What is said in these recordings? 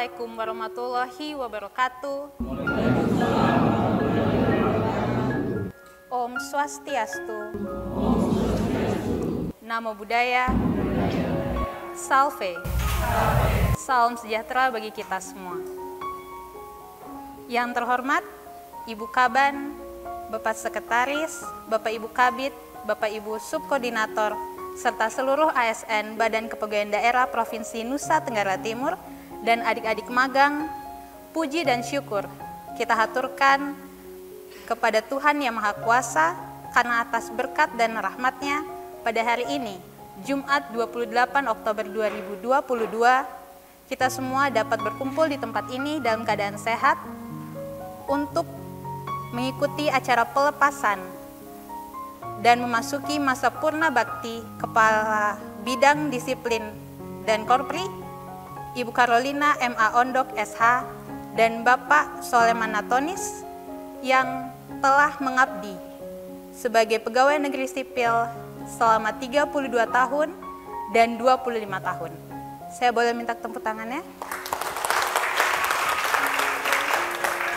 Assalamualaikum warahmatullahi wabarakatuh. Om Swastiastu. Namo Buddhaya. Salve. Salam sejahtera bagi kita semua. Yang terhormat Ibu Kaban, Bapak Sekretaris, Bapak Ibu Kabid, Bapak Ibu Subkoordinator, serta seluruh ASN Badan Kepegawaian Daerah Provinsi Nusa Tenggara Timur, dan adik-adik magang, puji dan syukur kita haturkan kepada Tuhan Yang Maha Kuasa karena atas berkat dan rahmat-Nya pada hari ini, Jumat 28 Oktober 2022, kita semua dapat berkumpul di tempat ini dalam keadaan sehat untuk mengikuti acara pelepasan dan memasuki masa purna bakti Kepala Bidang Disiplin dan Korpri, Ibu Carolina M.A. Ondok SH, dan Bapak Soleman Natonis yang telah mengabdi sebagai pegawai negeri sipil selama 32 tahun dan 25 tahun. Saya boleh minta tepuk tangannya?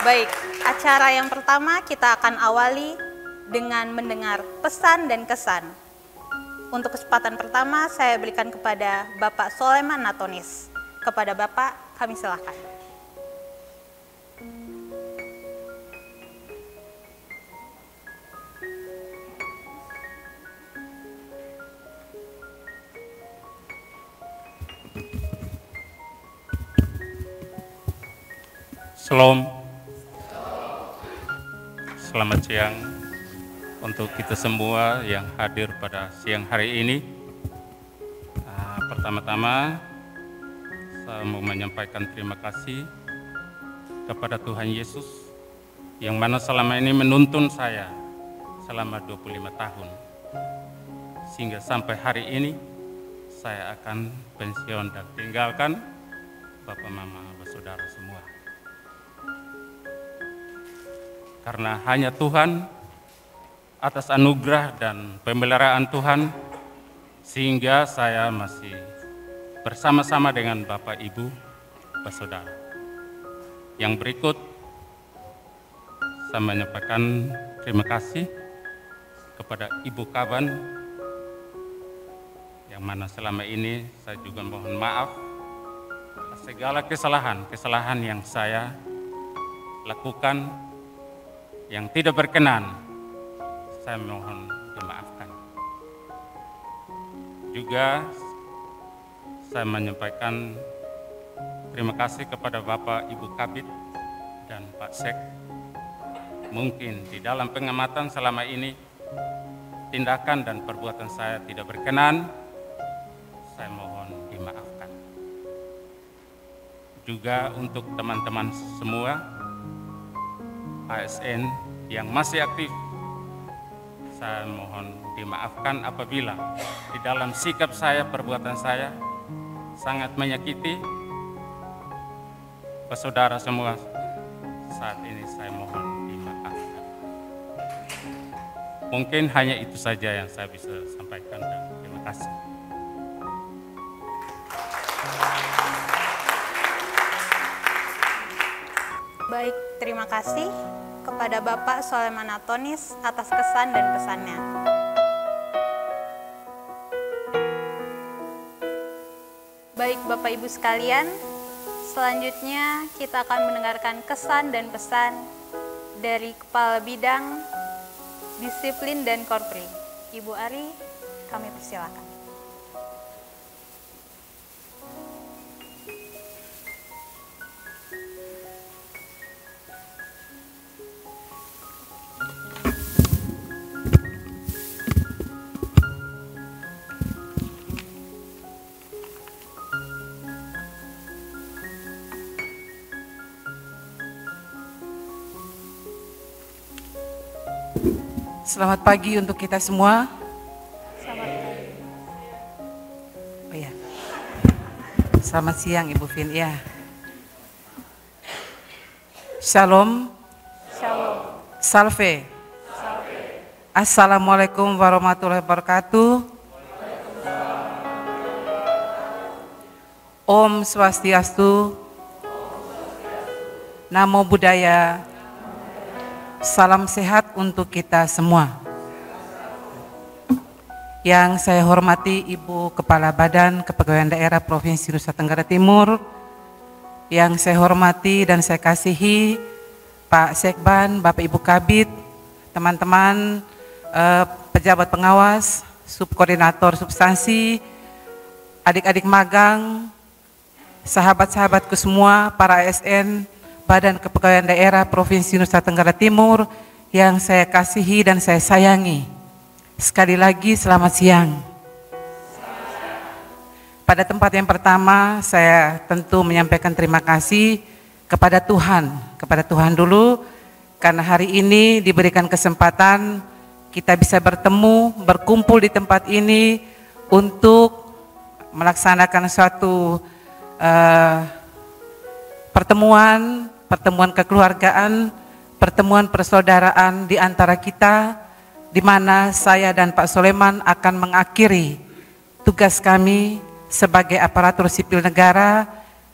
Baik, acara yang pertama kita akan awali dengan mendengar pesan dan kesan. Untuk kesempatan pertama saya berikan kepada Bapak Soleman Natonis. Kepada Bapak, kami silakan. Shalom. Selamat siang untuk kita semua yang hadir pada siang hari ini. Pertama-tama saya mau menyampaikan terima kasih kepada Tuhan Yesus yang mana selama ini menuntun saya selama 25 tahun. Sehingga sampai hari ini saya akan pensiun dan tinggalkan Bapak Mama, Saudara semua. Karena hanya Tuhan, atas anugerah dan pemeliharaan Tuhan, sehingga saya masih bersama-sama dengan Bapak, Ibu, Saudara. Yang berikut, saya menyampaikan terima kasih kepada Ibu Kaban, yang mana selama ini saya juga mohon maaf atas segala kesalahan yang saya lakukan yang tidak berkenan. Saya mohon dimaafkan. Juga saya menyampaikan terima kasih kepada Bapak Ibu Kabid dan Pak Sek. Mungkin di dalam pengamatan selama ini tindakan dan perbuatan saya tidak berkenan, saya mohon dimaafkan. Juga untuk teman-teman semua ASN yang masih aktif, saya mohon dimaafkan apabila di dalam sikap saya, perbuatan saya sangat menyakiti saudara semua. Saat ini saya mohon dimaafkan. Mungkin hanya itu saja yang saya bisa sampaikan, dan terima kasih. Baik, terima kasih kepada Bapak Soleman Natonis atas kesan dan pesannya. Baik Bapak Ibu sekalian, selanjutnya kita akan mendengarkan kesan dan pesan dari Kepala Bidang Disiplin dan Korpri. Ibu Ari, kami persilakan. Selamat pagi untuk kita semua. Selamat pagi. Oh ya. Selamat siang Ibu Vin ya. Shalom. Shalom. Salve. Assalamualaikum warahmatullahi wabarakatuh. Om Swastiastu. Namo Buddhaya. Salam sehat untuk kita semua. Yang saya hormati Ibu Kepala Badan Kepegawaian Daerah Provinsi Nusa Tenggara Timur, yang saya hormati dan saya kasihi Pak Sekban, Bapak Ibu Kabid, teman-teman pejabat pengawas, subkoordinator substansi, adik-adik magang, sahabat-sahabatku semua, para ASN, Badan Kepegawaian Daerah Provinsi Nusa Tenggara Timur, yang saya kasihi dan saya sayangi. Sekali lagi selamat siang. Pada tempat yang pertama, saya tentu menyampaikan terima kasih kepada Tuhan dulu, karena hari ini diberikan kesempatan kita bisa bertemu, berkumpul di tempat ini untuk melaksanakan suatu pertemuan kekeluargaan, pertemuan persaudaraan di antara kita, di mana saya dan Pak Soleman akan mengakhiri tugas kami sebagai aparatur sipil negara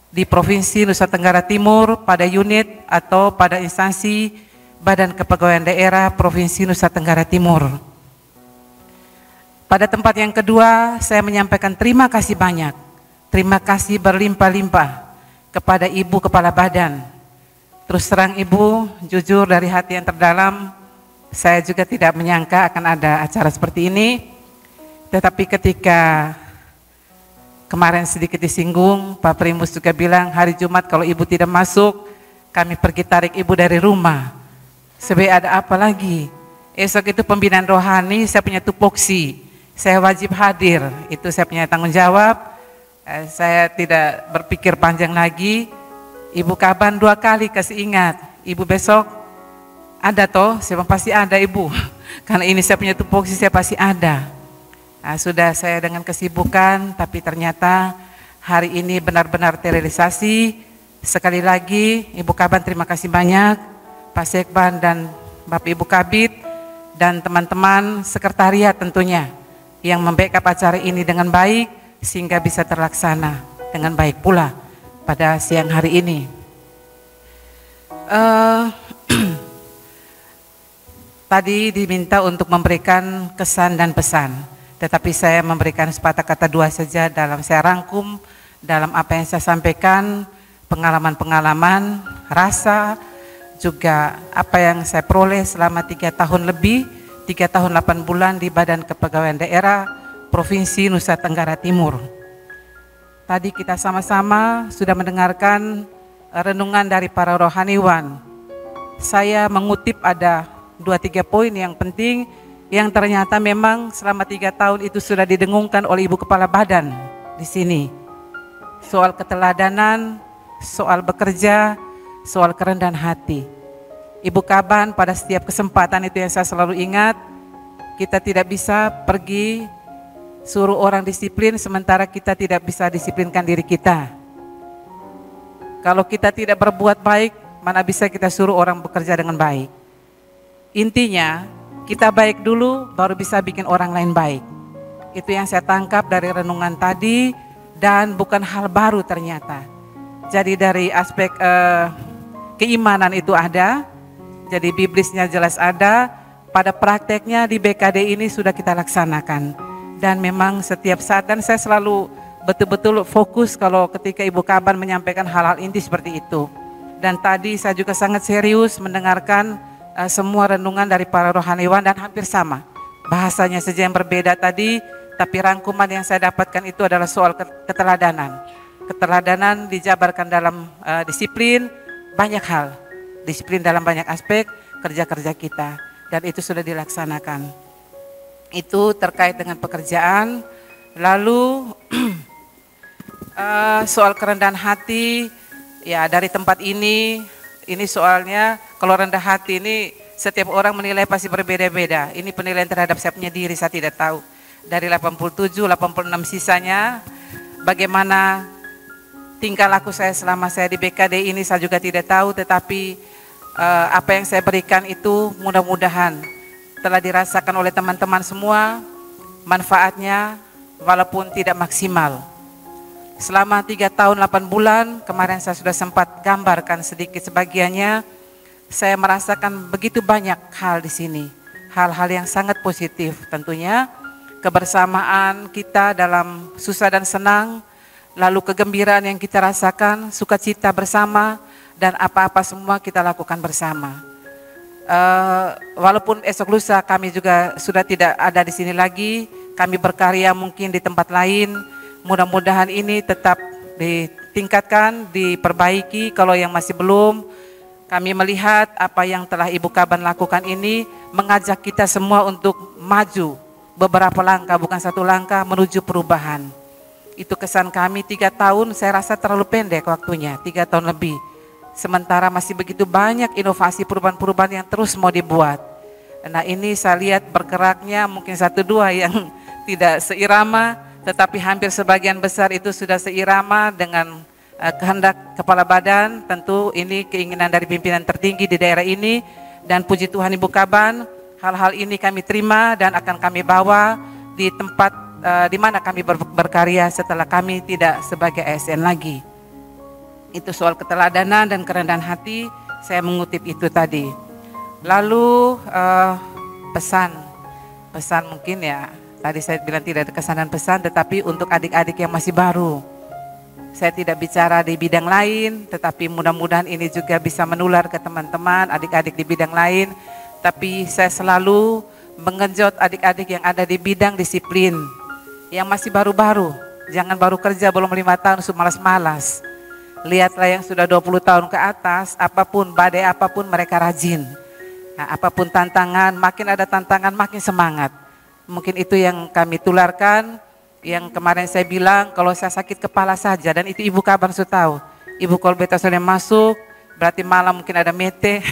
di Provinsi Nusa Tenggara Timur pada unit atau pada instansi Badan Kepegawaian Daerah Provinsi Nusa Tenggara Timur. Pada tempat yang kedua, saya menyampaikan terima kasih banyak, terima kasih berlimpah-limpah kepada Ibu Kepala Badan. Terus terang Ibu, jujur dari hati yang terdalam, saya juga tidak menyangka akan ada acara seperti ini. Tetapi ketika kemarin sedikit disinggung, Pak Primus juga bilang hari Jumat kalau Ibu tidak masuk, kami pergi tarik Ibu dari rumah. Sebenarnya ada apa lagi? Esok itu pembinaan rohani, saya punya tupoksi, saya wajib hadir, itu saya punya tanggung jawab. Saya tidak berpikir panjang lagi. Ibu kaban 2 kali kasih ingat, Ibu besok ada toh, saya pasti ada Ibu. Karena ini saya punya tupoksi, saya pasti ada. Nah, sudah saya dengan kesibukan, tapi ternyata hari ini benar-benar terrealisasi. Sekali lagi, Ibu Kaban terima kasih banyak, Pak Sekban dan Bapak Ibu Kabid, dan teman-teman sekretariat tentunya, yang membackup acara ini dengan baik, sehingga bisa terlaksana dengan baik pula pada siang hari ini. Tadi diminta untuk memberikan kesan dan pesan, tetapi saya memberikan sepatah kata 2 saja dalam saya rangkum dalam apa yang saya sampaikan, pengalaman-pengalaman, rasa, juga apa yang saya peroleh selama 3 tahun lebih, 3 tahun 8 bulan di Badan Kepegawaian Daerah Provinsi Nusa Tenggara Timur. Tadi kita sama-sama sudah mendengarkan renungan dari para rohaniwan. Saya mengutip ada 2-3 poin yang penting yang ternyata memang selama 3 tahun itu sudah didengungkan oleh Ibu Kepala Badan di sini. Soal keteladanan, soal bekerja, soal kerendahan hati. Ibu Kaban pada setiap kesempatan itu yang saya selalu ingat, kita tidak bisa pergi suruh orang disiplin sementara kita tidak bisa disiplinkan diri kita. Kalau kita tidak berbuat baik, mana bisa kita suruh orang bekerja dengan baik. Intinya, kita baik dulu baru bisa bikin orang lain baik. Itu yang saya tangkap dari renungan tadi, dan bukan hal baru ternyata. Jadi dari aspek keimanan itu ada, jadi biblisnya jelas ada, pada prakteknya di BKD ini sudah kita laksanakan. Dan memang setiap saat, dan saya selalu betul-betul fokus kalau ketika Ibu Kaban menyampaikan hal-hal inti seperti itu. Dan tadi saya juga sangat serius mendengarkan semua renungan dari para rohaniwan, dan hampir sama. Bahasanya saja yang berbeda tadi, tapi rangkuman yang saya dapatkan itu adalah soal keteladanan. Keteladanan dijabarkan dalam disiplin banyak hal. Disiplin dalam banyak aspek kerja-kerja kita, dan itu sudah dilaksanakan. Itu terkait dengan pekerjaan. Lalu soal kerendahan hati, ya dari tempat ini soalnya kalau rendah hati ini setiap orang menilai pasti berbeda-beda. Ini penilaian terhadap saya punya diri, saya tidak tahu. Dari 87, 86 sisanya, bagaimana tingkah laku saya selama saya di BKD ini saya juga tidak tahu. Tetapi apa yang saya berikan itu mudah-mudahan telah dirasakan oleh teman-teman semua, manfaatnya walaupun tidak maksimal. Selama 3 tahun 8 bulan, kemarin saya sudah sempat gambarkan sedikit sebagiannya, saya merasakan begitu banyak hal di sini. Hal-hal yang sangat positif tentunya, kebersamaan kita dalam susah dan senang, lalu kegembiraan yang kita rasakan, sukacita bersama, dan apa-apa semua kita lakukan bersama. Walaupun esok lusa kami juga sudah tidak ada di sini lagi, kami berkarya mungkin di tempat lain, mudah-mudahan ini tetap ditingkatkan, diperbaiki. Kalau yang masih belum, kami melihat apa yang telah Ibu Kaban lakukan ini mengajak kita semua untuk maju beberapa langkah, bukan satu langkah, menuju perubahan. Itu kesan kami. 3 tahun saya rasa terlalu pendek waktunya, 3 tahun lebih. Sementara masih begitu banyak inovasi perubahan-perubahan yang terus mau dibuat. Nah, ini saya lihat bergeraknya mungkin 1-2 yang tidak seirama, tetapi hampir sebagian besar itu sudah seirama dengan kehendak kepala badan. Tentu ini keinginan dari pimpinan tertinggi di daerah ini, dan puji Tuhan Ibu Kaban, hal-hal ini kami terima dan akan kami bawa di tempat di mana kami berkarya setelah kami tidak sebagai ASN lagi. Itu soal keteladanan dan kerendahan hati, saya mengutip itu tadi. Lalu pesan mungkin ya, tadi saya bilang tidak ada kesan dan pesan, tetapi untuk adik-adik yang masih baru. Saya tidak bicara di bidang lain, tetapi mudah-mudahan ini juga bisa menular ke teman-teman, adik-adik di bidang lain. Tapi saya selalu mengejut adik-adik yang ada di bidang disiplin, yang masih baru-baru. Jangan baru kerja belum 5 tahun sudah malas-malas. Lihatlah yang sudah 20 tahun ke atas, apapun, badai apapun mereka rajin. Nah, apapun tantangan, makin ada tantangan makin semangat. Mungkin itu yang kami tularkan, yang kemarin saya bilang kalau saya sakit kepala saja, dan itu Ibu Kaban sudah tahu. Ibu Kolbeta sudah masuk, berarti malam mungkin ada mete.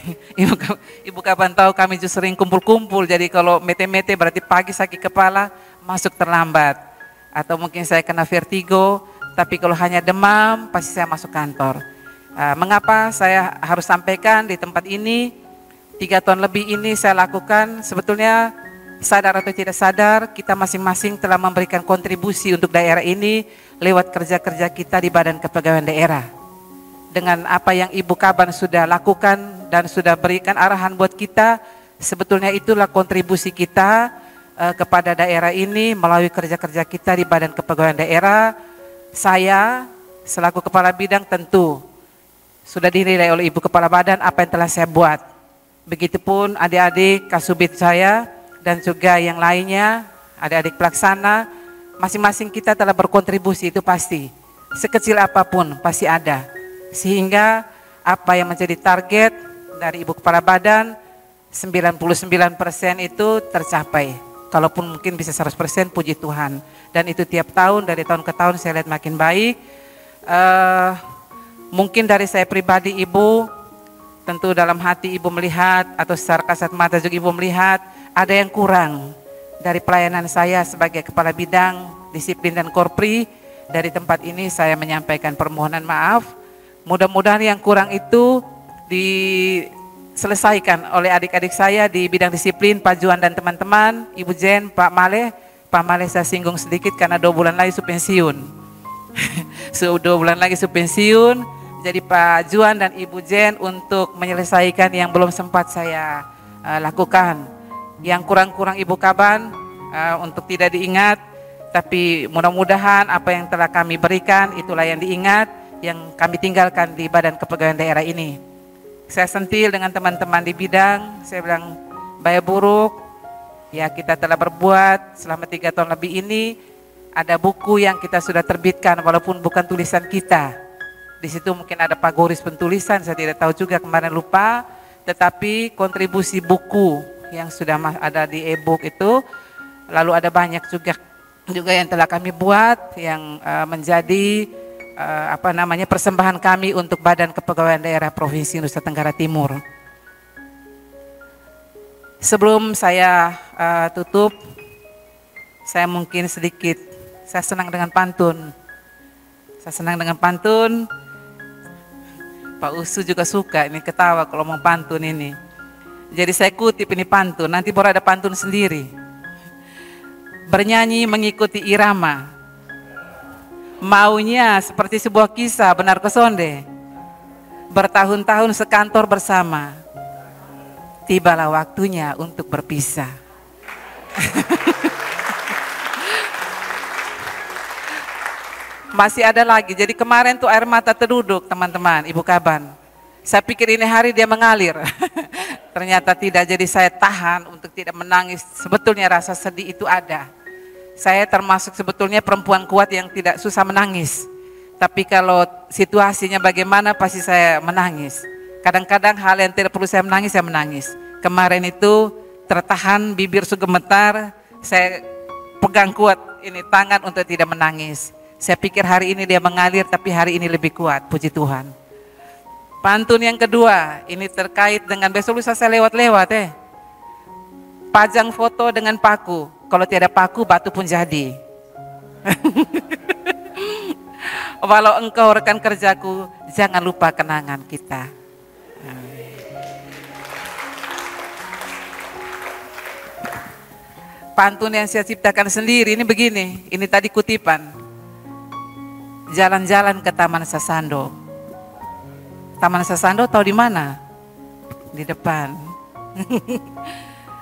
Ibu Kaban tahu kami justru sering kumpul-kumpul, jadi kalau mete-mete berarti pagi sakit kepala, masuk terlambat. Atau mungkin saya kena vertigo, tapi kalau hanya demam pasti saya masuk kantor. Mengapa saya harus sampaikan di tempat ini? 3 tahun lebih ini saya lakukan, sebetulnya sadar atau tidak sadar, kita masing-masing telah memberikan kontribusi untuk daerah ini lewat kerja-kerja kita di Badan Kepegawaian Daerah. Dengan apa yang Ibu Kaban sudah lakukan dan sudah berikan arahan buat kita, sebetulnya itulah kontribusi kita kepada daerah ini melalui kerja-kerja kita di Badan Kepegawaian Daerah. Saya selaku Kepala Bidang tentu sudah dinilai oleh Ibu Kepala Badan apa yang telah saya buat. Begitupun adik-adik kasubit saya dan juga yang lainnya, adik-adik pelaksana, masing-masing kita telah berkontribusi, itu pasti. Sekecil apapun pasti ada. Sehingga apa yang menjadi target dari Ibu Kepala Badan, 99% itu tercapai. Kalaupun mungkin bisa 100%, puji Tuhan. Dan itu tiap tahun, dari tahun ke tahun saya lihat makin baik. Mungkin dari saya pribadi Ibu, tentu dalam hati Ibu melihat, atau secara kasat mata juga Ibu melihat, ada yang kurang dari pelayanan saya sebagai Kepala Bidang Disiplin dan Korpri. Dari tempat ini saya menyampaikan permohonan maaf. Mudah-mudahan yang kurang itu diselesaikan oleh adik-adik saya di bidang disiplin, Pak Juan dan teman-teman, Ibu Jen, Pak Maleh. Pak Maleh saya singgung sedikit karena 2 bulan lagi su pensiun. 2 bulan lagi su pensiun. Jadi Pak Juan dan Ibu Jen untuk menyelesaikan yang belum sempat saya lakukan. Yang kurang-kurang Ibu Kaban untuk tidak diingat, tapi mudah-mudahan apa yang telah kami berikan itulah yang diingat, yang kami tinggalkan di Badan Kepegawaian Daerah ini. Saya sentil dengan teman-teman di bidang, saya bilang baik buruk, ya kita telah berbuat selama 3 tahun lebih ini. Ada buku yang kita sudah terbitkan walaupun bukan tulisan kita. Di situ mungkin ada pagoris pentulisan, saya tidak tahu juga, kemarin lupa. Tetapi kontribusi buku yang sudah ada di e-book itu, lalu ada banyak juga yang telah kami buat yang menjadi persembahan kami untuk Badan Kepegawaian Daerah Provinsi Nusa Tenggara Timur. Sebelum saya tutup, saya mungkin sedikit, saya senang dengan pantun. Pak Usu juga suka, ini ketawa kalau mau pantun ini. Jadi saya kutip ini pantun, nanti baru ada pantun sendiri. Bernyanyi mengikuti irama, Maunya seperti sebuah kisah, benar kesonde? Bertahun-tahun sekantor bersama. Tibalah waktunya untuk berpisah. Masih ada lagi, jadi kemarin tuh air mata terduduk teman-teman, Ibu Kaban. Saya pikir ini hari dia mengalir. Ternyata tidak, jadi saya tahan untuk tidak menangis. Sebetulnya rasa sedih itu ada. Saya termasuk sebetulnya perempuan kuat yang tidak susah menangis. Tapi kalau situasinya bagaimana pasti saya menangis. Kadang-kadang hal yang tidak perlu saya menangis. Kemarin itu tertahan, bibir gemetar, saya pegang kuat ini tangan untuk tidak menangis. Saya pikir hari ini dia mengalir, tapi hari ini lebih kuat, puji Tuhan. Pantun yang kedua, ini terkait dengan besok lusa saya lewat-lewat Pajang foto dengan paku, kalau tiada paku batu pun jadi. Walau engkau rekan kerjaku, jangan lupa kenangan kita. Pantun yang saya ciptakan sendiri ini begini, ini tadi kutipan. Jalan-jalan ke Taman Sasando. Taman Sasando tahu di mana? Di depan.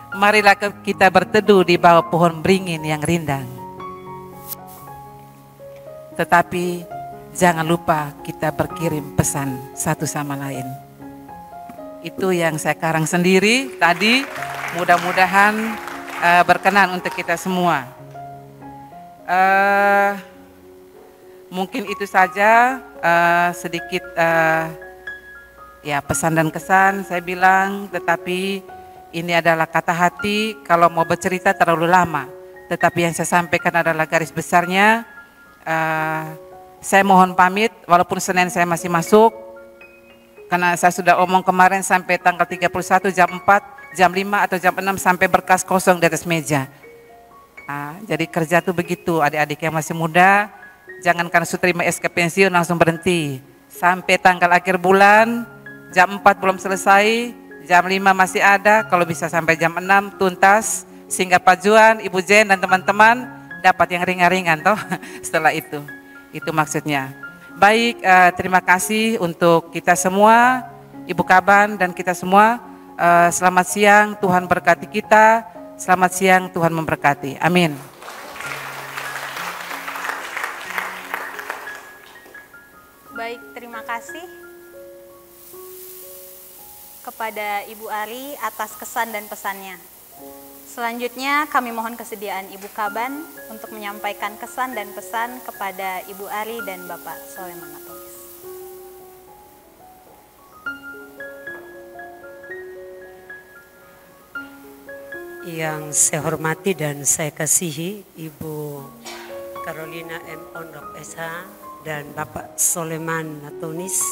Marilah kita berteduh di bawah pohon beringin yang rindang. Tetapi jangan lupa kita berkirim pesan satu sama lain. Itu yang saya karang sendiri tadi, mudah-mudahan berkenan untuk kita semua. Mungkin itu saja sedikit ya pesan dan kesan saya bilang, tetapi ini adalah kata hati. Kalau mau bercerita terlalu lama, tetapi yang saya sampaikan adalah garis besarnya. Saya mohon pamit walaupun Senin saya masih masuk, karena saya sudah omong kemarin sampai tanggal 31 jam 4, jam 5 atau jam 6 sampai berkas kosong di atas meja. Jadi kerja tuh begitu, adik-adik yang masih muda, jangan karena sudah terima SK pensiun langsung berhenti. Sampai tanggal akhir bulan, jam 4 belum selesai, jam 5 masih ada, kalau bisa sampai jam 6 tuntas, sehingga Pak Juan, Ibu Jen dan teman-teman dapat yang ringan-ringan toh setelah itu. Itu maksudnya. Baik, terima kasih untuk kita semua, Ibu Kaban dan kita semua. Selamat siang, Tuhan berkati kita. Selamat siang, Tuhan memberkati. Amin. Baik, terima kasih kepada Ibu Ari atas kesan dan pesannya. Selanjutnya kami mohon kesediaan Ibu Kaban untuk menyampaikan kesan dan pesan kepada Ibu Ari dan Bapak Soleman Atonis. Yang saya hormati dan saya kasihi Ibu Carolina M. Pondok SH dan Bapak Soleman Atonis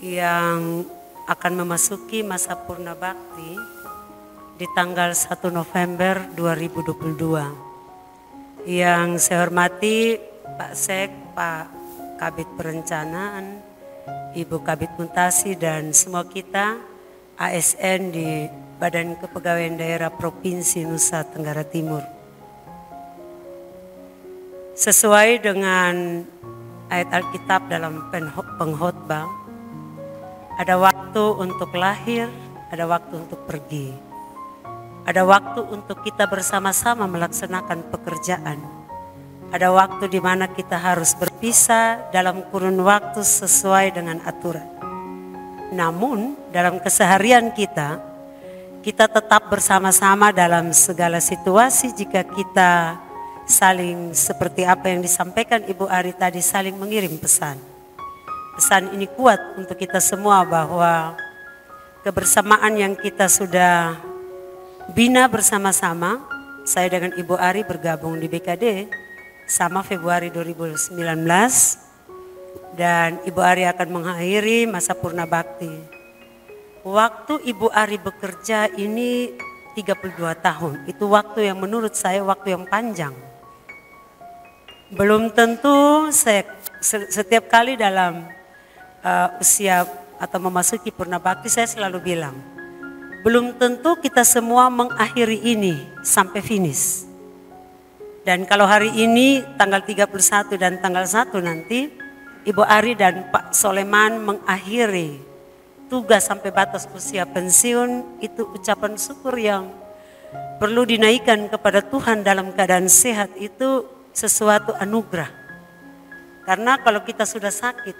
yang akan memasuki masa purna bakti di tanggal 1 November 2022. Yang saya hormati Pak Sek, Pak Kabid Perencanaan, Ibu Kabid Muntasi dan semua kita ASN di Badan Kepegawaian Daerah Provinsi Nusa Tenggara Timur. Sesuai dengan ayat Alkitab dalam pengkhotbah, ada waktu untuk lahir, ada waktu untuk pergi. Ada waktu untuk kita bersama-sama melaksanakan pekerjaan. Ada waktu di mana kita harus berpisah dalam kurun waktu sesuai dengan aturan. Namun dalam keseharian kita tetap bersama-sama dalam segala situasi jika kita saling seperti apa yang disampaikan Ibu Ari tadi, saling mengirim pesan. Pesan ini kuat untuk kita semua bahwa kebersamaan yang kita sudah bina bersama-sama, saya dengan Ibu Ari bergabung di BKD sama Februari 2019 dan Ibu Ari akan mengakhiri masa purna bakti. Waktu Ibu Ari bekerja ini 32 tahun, itu waktu yang menurut saya waktu yang panjang. Belum tentu saya setiap kali dalam usia atau memasuki purna bakti saya selalu bilang, belum tentu kita semua mengakhiri ini sampai finish. Dan kalau hari ini tanggal 31 dan tanggal 1 nanti, Ibu Ari dan Pak Soleman mengakhiri tugas sampai batas usia pensiun, itu ucapan syukur yang perlu dinaikkan kepada Tuhan dalam keadaan sehat, itu sesuatu anugerah. Karena kalau kita sudah sakit,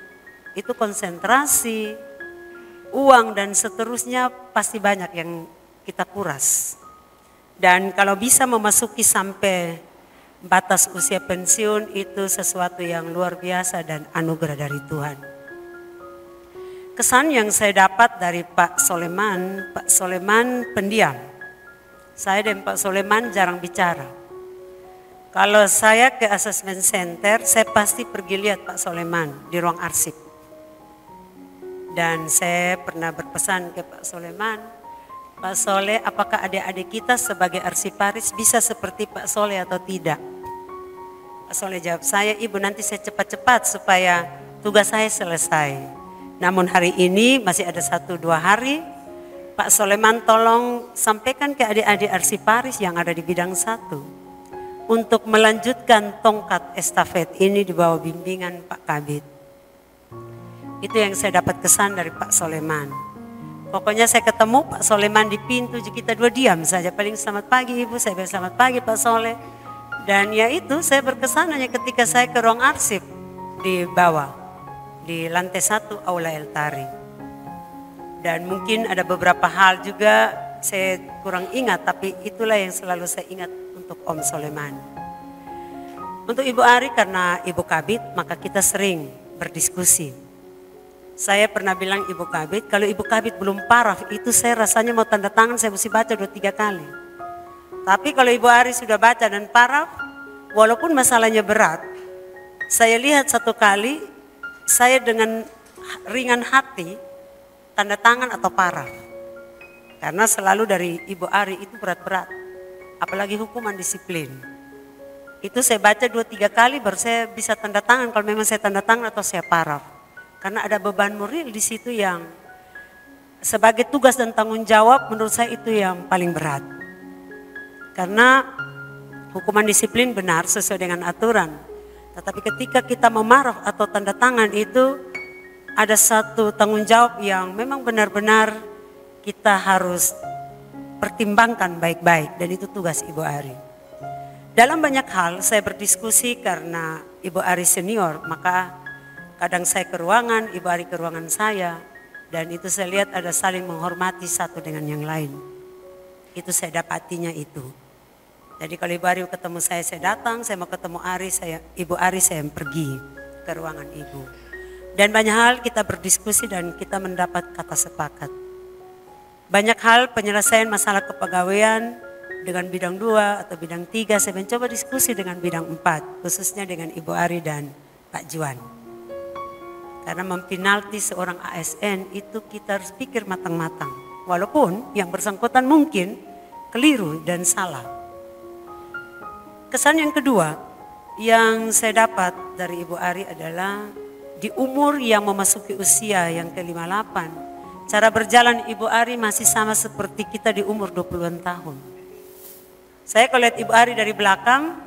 itu konsentrasi, uang dan seterusnya pasti banyak yang kita kuras. Dan kalau bisa memasuki sampai batas usia pensiun, itu sesuatu yang luar biasa dan anugerah dari Tuhan. Kesan yang saya dapat dari Pak Soleman pendiam. Saya dan Pak Soleman jarang bicara. Kalau saya ke assessment center, saya pasti pergi lihat Pak Soleman di ruang arsip. Dan saya pernah berpesan ke Pak Soleman, Pak Sole, apakah adik-adik kita sebagai arsiparis bisa seperti Pak Sole atau tidak? Pak Sole jawab, saya Ibu nanti saya cepat-cepat supaya tugas saya selesai. Namun hari ini masih ada 1-2 hari, Pak Soleman tolong sampaikan ke adik-adik arsiparis yang ada di bidang 1 untuk melanjutkan tongkat estafet ini di bawah bimbingan Pak Kabid. Itu yang saya dapat kesan dari Pak Soleman. Pokoknya saya ketemu Pak Soleman di pintu, kita dua diam saja. Paling selamat pagi Ibu, saya bilang selamat pagi Pak Sole. Dan ya itu saya berkesan hanya ketika saya ke ruang arsip di bawah, di lantai 1 Aula El Tari. Dan mungkin ada beberapa hal juga saya kurang ingat, tapi itulah yang selalu saya ingat untuk Om Soleman. Untuk Ibu Ari karena Ibu Kabid, maka kita sering berdiskusi. Saya pernah bilang Ibu Kabid, kalau Ibu Kabid belum paraf, itu saya rasanya mau tanda tangan saya mesti baca 2-3 kali. Tapi kalau Ibu Ari sudah baca dan paraf, walaupun masalahnya berat, saya lihat 1 kali, saya dengan ringan hati, tanda tangan atau paraf. Karena selalu dari Ibu Ari itu berat-berat, apalagi hukuman disiplin. Itu saya baca 2-3 kali baru saya bisa tanda tangan kalau memang saya tanda tangan atau saya paraf. Karena ada beban moral di situ yang sebagai tugas dan tanggung jawab menurut saya itu yang paling berat. Karena hukuman disiplin benar sesuai dengan aturan. Tetapi ketika kita memarah atau tanda tangan itu ada satu tanggung jawab yang memang benar-benar kita harus pertimbangkan baik-baik, dan itu tugas Ibu Ari. Dalam banyak hal saya berdiskusi karena Ibu Ari senior, maka kadang saya ke ruangan, Ibu Ari ke ruangan saya, dan itu saya lihat ada saling menghormati satu dengan yang lain. Itu saya dapatinya itu. Jadi kalau Ibu Ari ketemu saya datang, saya mau ketemu Ari, Ibu Ari saya yang pergi ke ruangan Ibu. Dan banyak hal kita berdiskusi dan kita mendapat kata sepakat. Banyak hal penyelesaian masalah kepegawaian dengan bidang 2 atau bidang 3, saya mencoba diskusi dengan bidang 4, khususnya dengan Ibu Ari dan Pak Juan. Karena mempinalti seorang ASN itu kita harus pikir matang-matang. Walaupun yang bersangkutan mungkin keliru dan salah. Kesan yang kedua yang saya dapat dari Ibu Ari adalah di umur yang memasuki usia yang ke-58. Cara berjalan Ibu Ari masih sama seperti kita di umur 20-an tahun. Saya kalau lihat Ibu Ari dari belakang,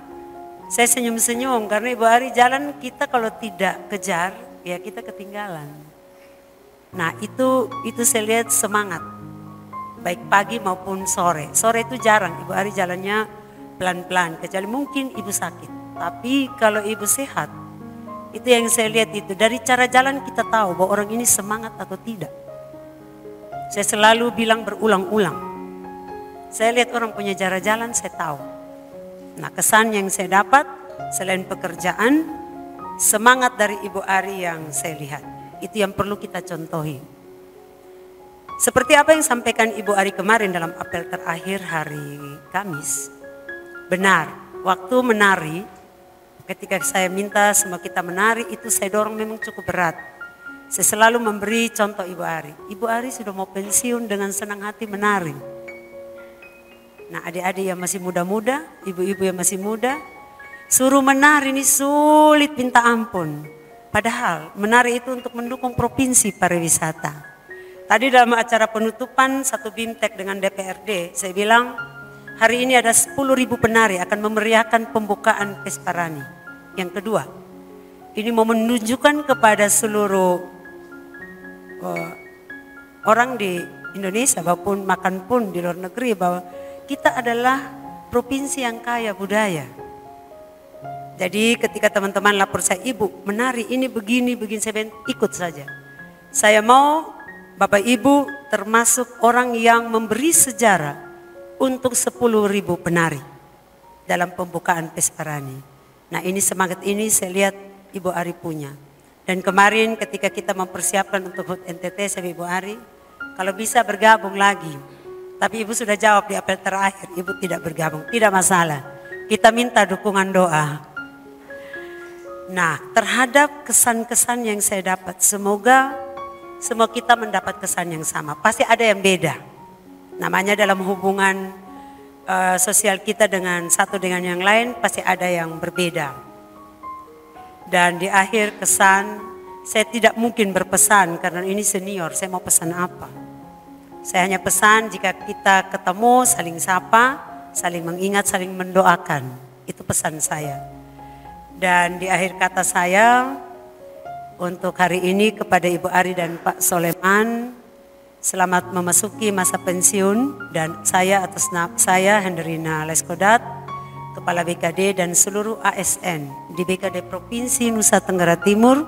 saya senyum-senyum karena Ibu Ari jalan kita kalau tidak kejar, ya kita ketinggalan. Nah itu saya lihat semangat. Baik pagi maupun sore. Sore itu jarang, Ibu Ari jalannya pelan-pelan. Kecuali mungkin Ibu sakit. Tapi kalau Ibu sehat, itu yang saya lihat itu. Dari cara jalan kita tahu bahwa orang ini semangat atau tidak. Saya selalu bilang berulang-ulang. Saya lihat orang punya cara jalan, saya tahu. Nah kesan yang saya dapat selain pekerjaan, semangat dari Ibu Ari yang saya lihat. Itu yang perlu kita contohi. Seperti apa yang sampaikan Ibu Ari kemarin dalam apel terakhir hari Kamis. Benar, waktu menari, ketika saya minta semua kita menari, itu saya dorong memang cukup berat. Saya selalu memberi contoh Ibu Ari. Ibu Ari sudah mau pensiun dengan senang hati menari. Nah adik-adik yang masih muda-muda, ibu-ibu yang masih muda, suruh menari ini sulit minta ampun. Padahal menari itu untuk mendukung provinsi pariwisata. Tadi dalam acara penutupan satu BIMTEK dengan DPRD, saya bilang hari ini ada 10.000 penari akan memeriahkan pembukaan Pesta Rani. Yang kedua, ini mau menunjukkan kepada seluruh orang di Indonesia maupun makan pun di luar negeri bahwa kita adalah provinsi yang kaya budaya. Jadi ketika teman-teman lapor saya, Ibu menari ini begini, saya ikut saja. Saya mau Bapak Ibu termasuk orang yang memberi sejarah untuk 10.000 penari dalam pembukaan Pesta Rani. Nah ini semangat ini saya lihat Ibu Ari punya. Dan kemarin ketika kita mempersiapkan untuk HUT NTT sama Ibu Ari, kalau bisa bergabung lagi. Tapi Ibu sudah jawab di apel terakhir, Ibu tidak bergabung, tidak masalah. Kita minta dukungan doa. Nah terhadap kesan-kesan yang saya dapat, semoga semua kita mendapat kesan yang sama. Pasti ada yang beda. Namanya dalam hubungan sosial kita dengan satu dengan yang lain pasti ada yang berbeda. Dan di akhir kesan, saya tidak mungkin berpesan karena ini senior, saya mau pesan apa. Saya hanya pesan jika kita ketemu saling sapa, saling mengingat, saling mendoakan. Itu pesan saya. Dan di akhir kata saya untuk hari ini kepada Ibu Ari dan Pak Soleman, selamat memasuki masa pensiun dan saya atas nama saya Hendrina Leskodat, Kepala BKD dan seluruh ASN di BKD Provinsi Nusa Tenggara Timur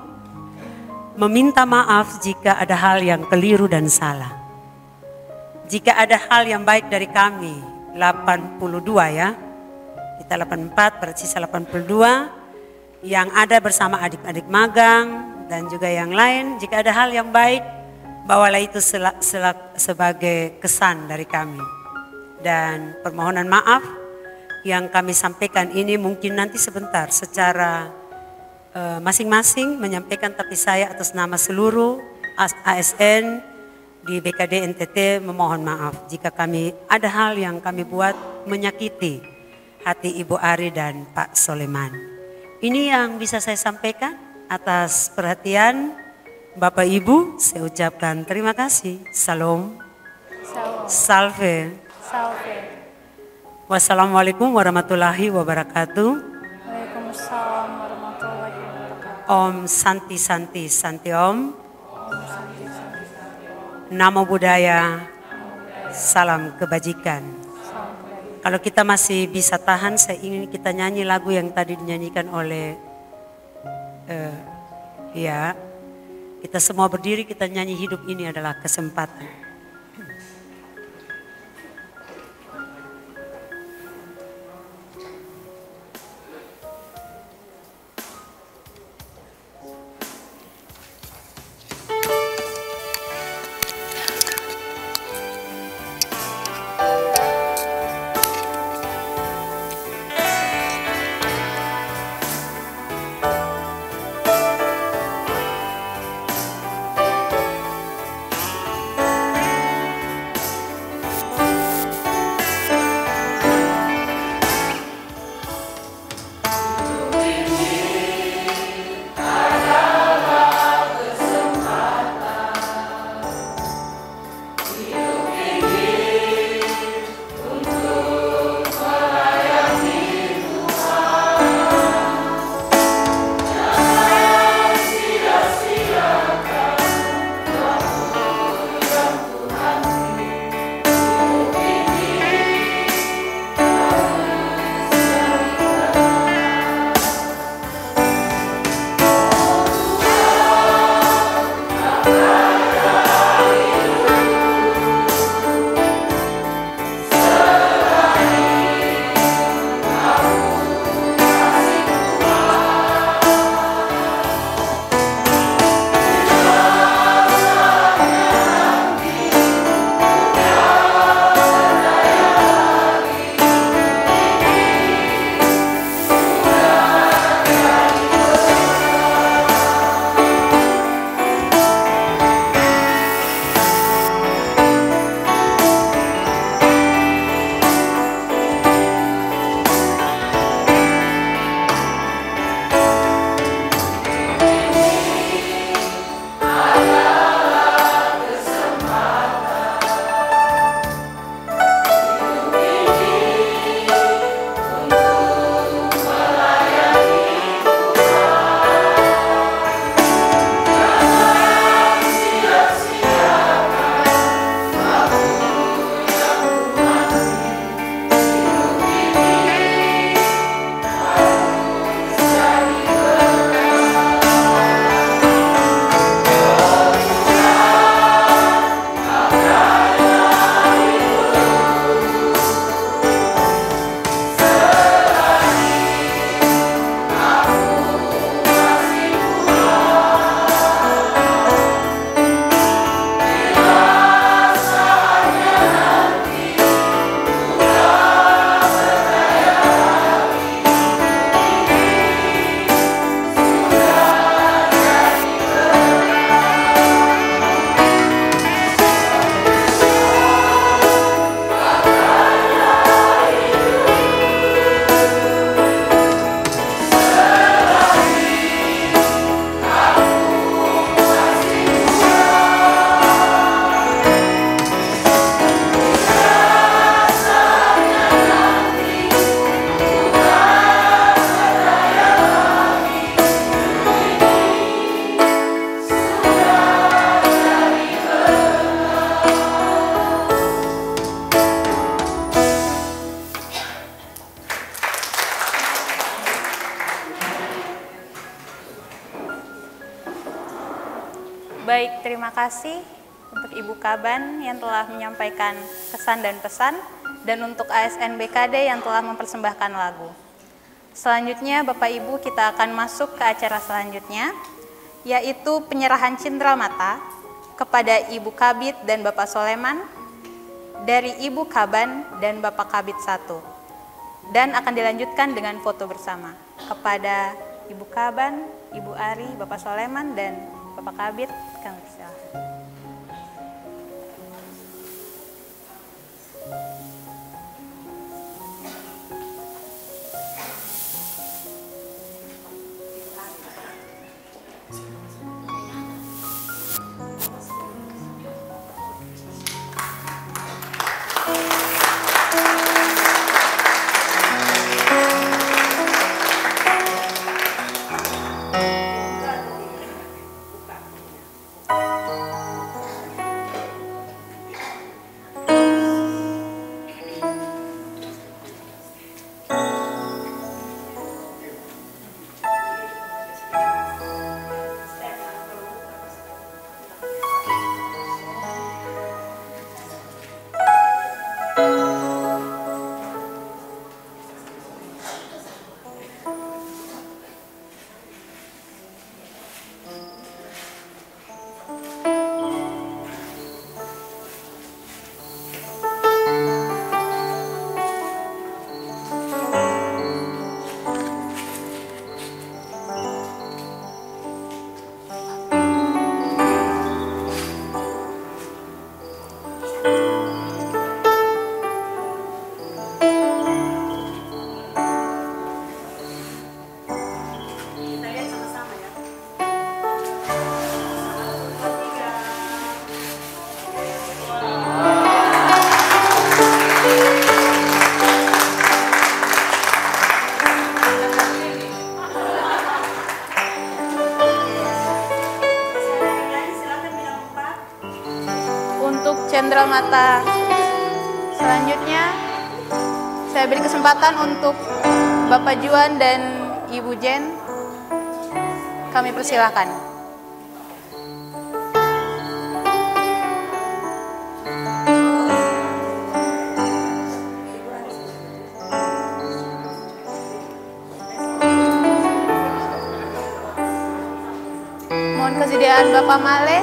meminta maaf jika ada hal yang keliru dan salah. Jika ada hal yang baik dari kami 82 ya, kita 84 berarti sisa 82 yang ada bersama adik-adik magang dan juga yang lain, jika ada hal yang baik bawalah itu sebagai kesan dari kami. Dan permohonan maaf yang kami sampaikan ini mungkin nanti sebentar secara masing-masing menyampaikan, tapi saya atas nama seluruh ASN di BKD NTT memohon maaf jika kami ada hal yang kami buat menyakiti hati Ibu Ari dan Pak Soleman. Ini yang bisa saya sampaikan. Atas perhatian Bapak Ibu, saya ucapkan terima kasih. Salam. Salve. Salve. Wassalamualaikum warahmatullahi wabarakatuh. Waalaikumsalam warahmatullahi wabarakatuh. Om Santi Santi Santi Om. Namo Buddhaya. Salam kebajikan. Kalau kita masih bisa tahan, saya ingin kita nyanyi lagu yang tadi dinyanyikan oleh ya. Kita semua berdiri, kita nyanyi hidup ini adalah kesempatan. Baik, terima kasih untuk Ibu Kaban yang telah menyampaikan kesan dan pesan, dan untuk ASN BKD yang telah mempersembahkan lagu. Selanjutnya Bapak Ibu, kita akan masuk ke acara selanjutnya, yaitu penyerahan cindera mata kepada Ibu Kabid dan Bapak Soleman dari Ibu Kaban dan Bapak Kabid 1. Dan akan dilanjutkan dengan foto bersama kepada Ibu Kaban, Ibu Ari, Bapak Soleman, dan Bapak Kabid. Kami persilahkan. Cendera mata selanjutnya, saya beri kesempatan untuk Bapak Juan dan Ibu Jen. Kami persilahkan. Mohon kesediaan Bapak Male.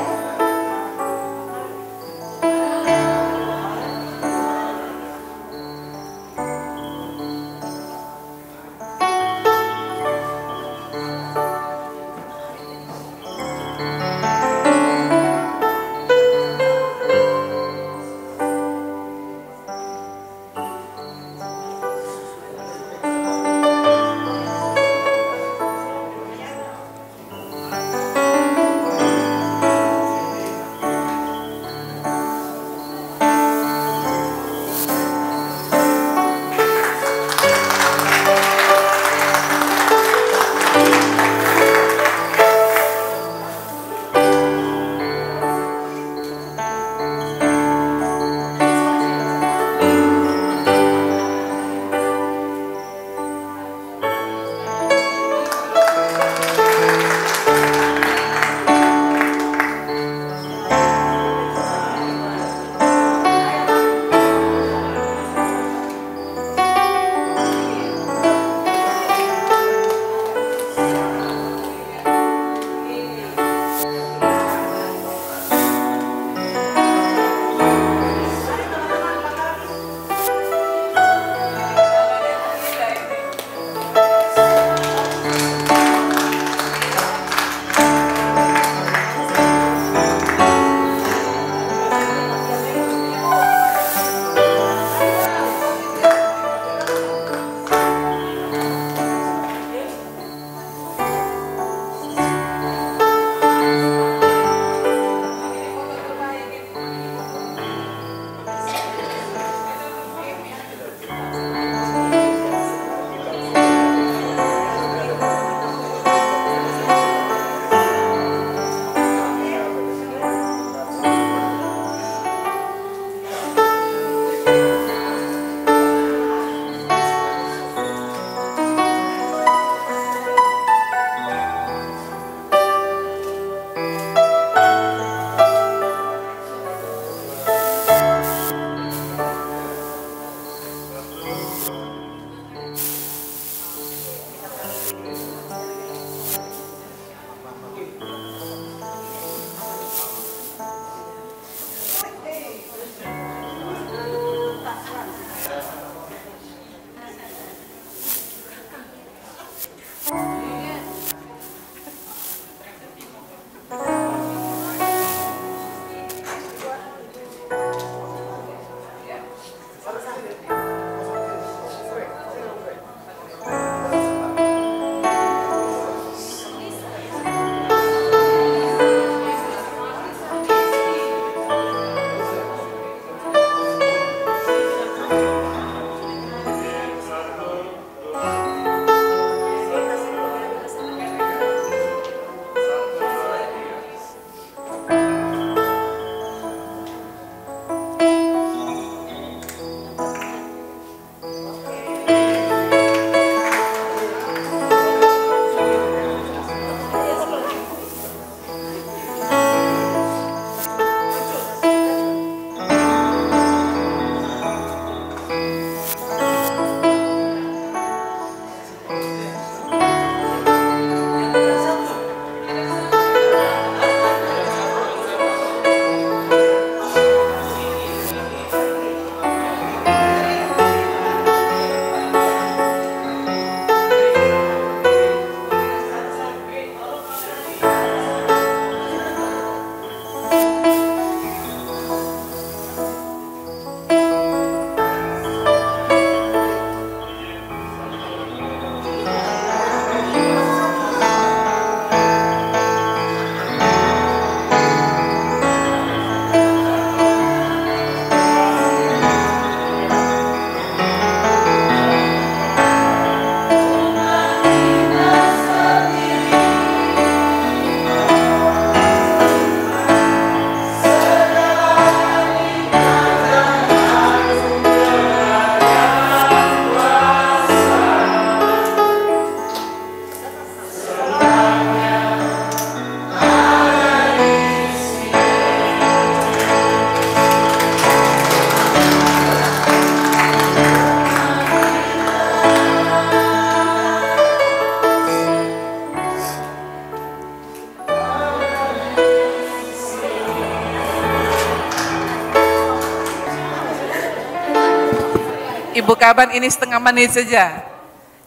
Ibu Kaban ini setengah menit saja.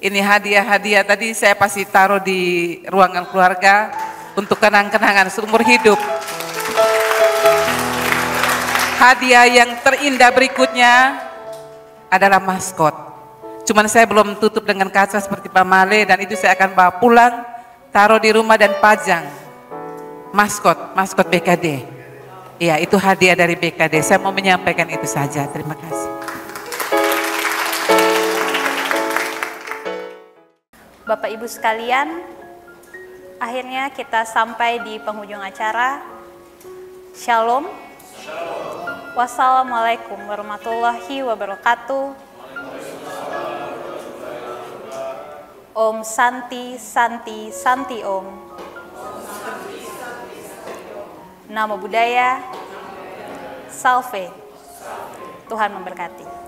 Ini hadiah-hadiah tadi saya pasti taruh di ruangan keluarga untuk kenang-kenangan seumur hidup. Hadiah yang terindah berikutnya adalah maskot. Cuman saya belum tutup dengan kaca seperti Pak Male, dan itu saya akan bawa pulang, taruh di rumah dan pajang. Maskot BKD. Iya, itu hadiah dari BKD. Saya mau menyampaikan itu saja. Terima kasih. Bapak Ibu sekalian, akhirnya kita sampai di penghujung acara. Shalom. Wassalamualaikum warahmatullahi wabarakatuh. Om Santi Santi Santi Om. Namo Buddhaya. Salve. Tuhan memberkati.